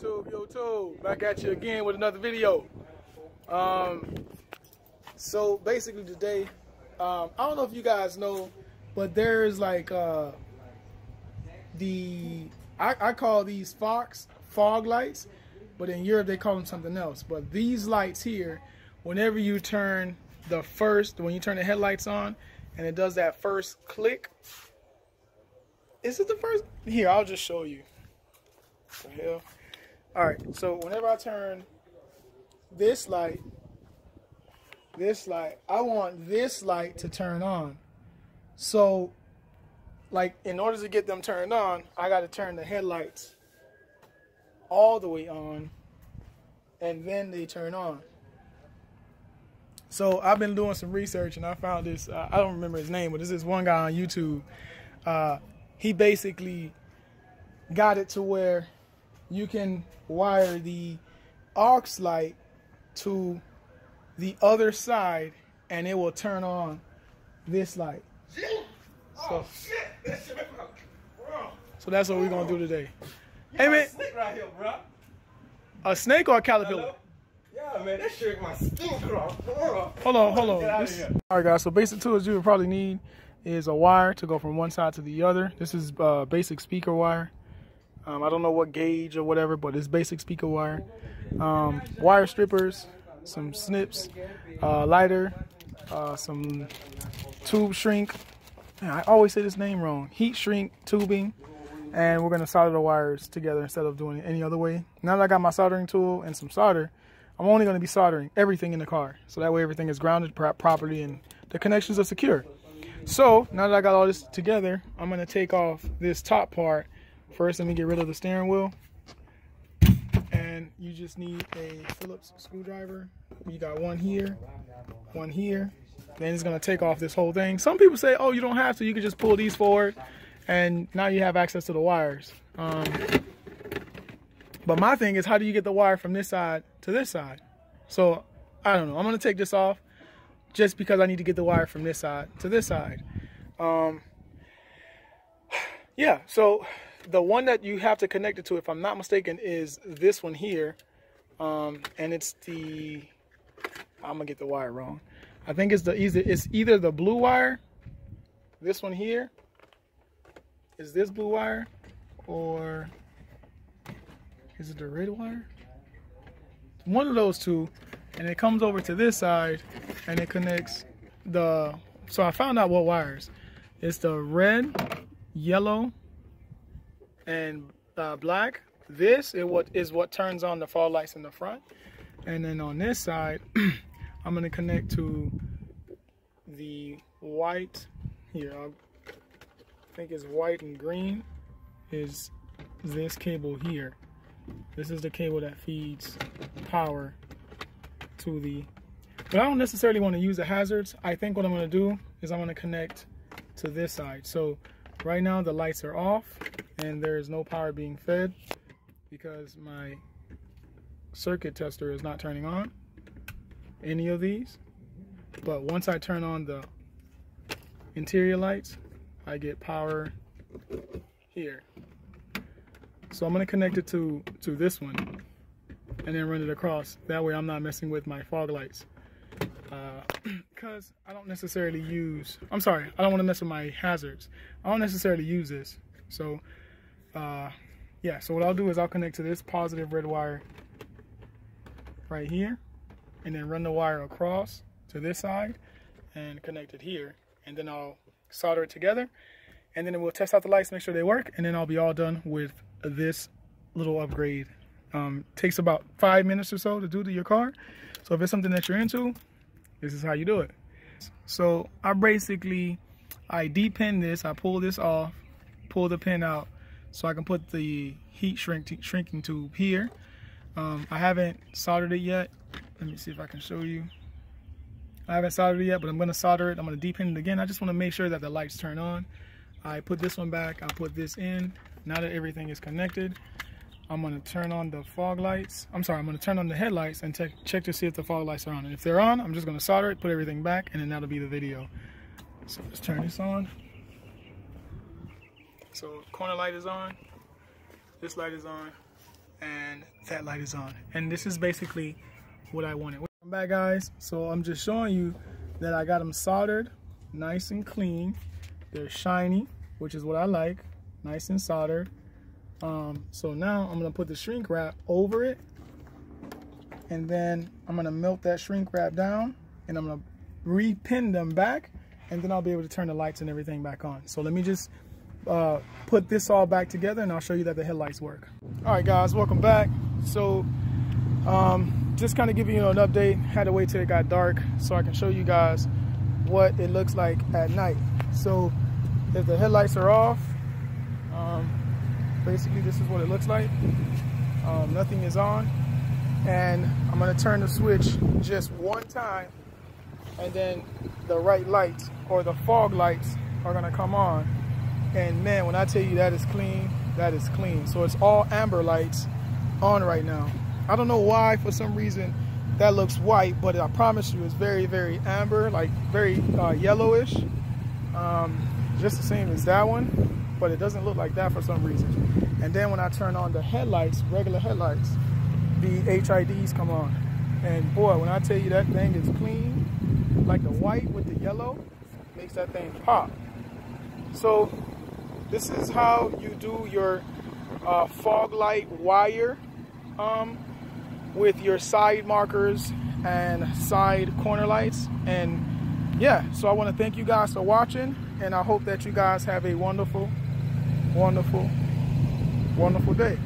YouTube, back at you again with another video. So basically today, I don't know if you guys know, but there's like I call these fog lights, but in Europe they call them something else. But these lights here, whenever you turn when you turn the headlights on, and it does that first click. Is it the first? Here, I'll just show you. What the hell? All right, so whenever I turn this light, I want this light to turn on. So, like, in order to get them turned on, I got to turn the headlights all the way on, and then they turn on. So I've been doing some research, and I found this. I don't remember his name, but this is one guy on YouTube. He basically got it to where you can wire the aux light to the other side, and it will turn on this light. So that's what we're gonna do today. Hey man, snake right here, bro. A snake or a caterpillar? Hello? Yeah, man, that shit my skin crawl. Hold on. All right, guys. So basic tools you would probably need is a wire to go from one side to the other. This is basic speaker wire. I don't know what gauge or whatever, but it's basic speaker wire. Wire strippers, some snips, lighter, some tube shrink. Man, I always say this name wrong. Heat shrink tubing, and we're gonna solder the wires together instead of doing it any other way. Now that I got my soldering tool and some solder, I'm only gonna be soldering everything in the car, so that way everything is grounded properly and the connections are secure. So now that I got all this together, I'm gonna take off this top part. First, let me get rid of the steering wheel. And you just need a Phillips screwdriver. You got one here. Then it's gonna take off this whole thing. Some people say, oh, you don't have to. You can just pull these forward, and now you have access to the wires. But my thing is, how do you get the wire from this side to this side? So I don't know. I'm gonna take this off just because I need to get the wire from this side to this side. Yeah. So the one that you have to connect it to, if I'm not mistaken, is this one here. And it's the, I'm gonna get the wire wrong. I think it's either the blue wire, this one here, is this blue wire, or is it the red wire? One of those two, and it comes over to this side, and it connects the, so I found out what wires. It's the red, yellow, and black. This is what turns on the fog lights in the front. And then on this side, I'm gonna connect to the white here. I think it's white and green is this cable here. This is the cable that feeds power to the, but I don't necessarily want to use the hazards. I think what I'm gonna do is I'm gonna connect to this side. So right now the lights are off and there is no power being fed because my circuit tester is not turning on any of these. But once I turn on the interior lights, I get power here. So I'm going to connect it to this one and then run it across. That way I'm not messing with my fog lights. Because I don't necessarily use, I don't want to mess with my hazards. I don't necessarily use this. So yeah, so what I'll do is I'll connect to this positive red wire right here, and then run the wire across to this side and connect it here, and then I'll solder it together, and then we'll test out the lights, make sure they work, and then I'll be all done with this little upgrade. Takes about 5 minutes or so to do to your car. So if it's something that you're into, this is how you do it. So I de-pin this, I pull this off, pull the pin out so I can put the heat shrinking tube here. I haven't soldered it yet. Let me see if I can show you. I haven't soldered it yet, but I'm gonna solder it. I'm gonna de-pin it again. I just wanna make sure that the lights turn on. I put this one back, I put this in. Now that everything is connected, I'm gonna turn on the fog lights. I'm gonna turn on the headlights and check to see if the fog lights are on. And if they're on, I'm just gonna solder it, put everything back, and then that'll be the video. So let's turn this on. So corner light is on, this light is on, and that light is on. And this is basically what I wanted. Welcome back, guys. So I'm just showing you that I got them soldered nice and clean. They're shiny, which is what I like, nice and soldered. So now I'm gonna put the shrink wrap over it, and then I'm gonna melt that shrink wrap down, and I'm gonna re-pin them back, and then I'll be able to turn the lights and everything back on. So let me just put this all back together, and I'll show you that the headlights work. All right, guys, welcome back. So just kind of giving you an update. Had to wait till it got dark so I can show you guys what it looks like at night. So if the headlights are off, basically this is what it looks like. Nothing is on, and I'm gonna turn the switch just one time, and then the right lights, or the fog lights, are gonna come on. And man, when I tell you that is clean, that is clean. So it's all amber lights on right now. I don't know why, for some reason, that looks white, but I promise you it's very, very amber, like very yellowish. Just the same as that one, but it doesn't look like that for some reason. And then when I turn on the headlights, regular headlights, the HIDs come on. And boy, when I tell you that thing is clean, like the white with the yellow, makes that thing pop. So this is how you do your fog light wire with your side markers and side corner lights. And yeah, so I want to thank you guys for watching, and I hope that you guys have a wonderful, wonderful, wonderful day.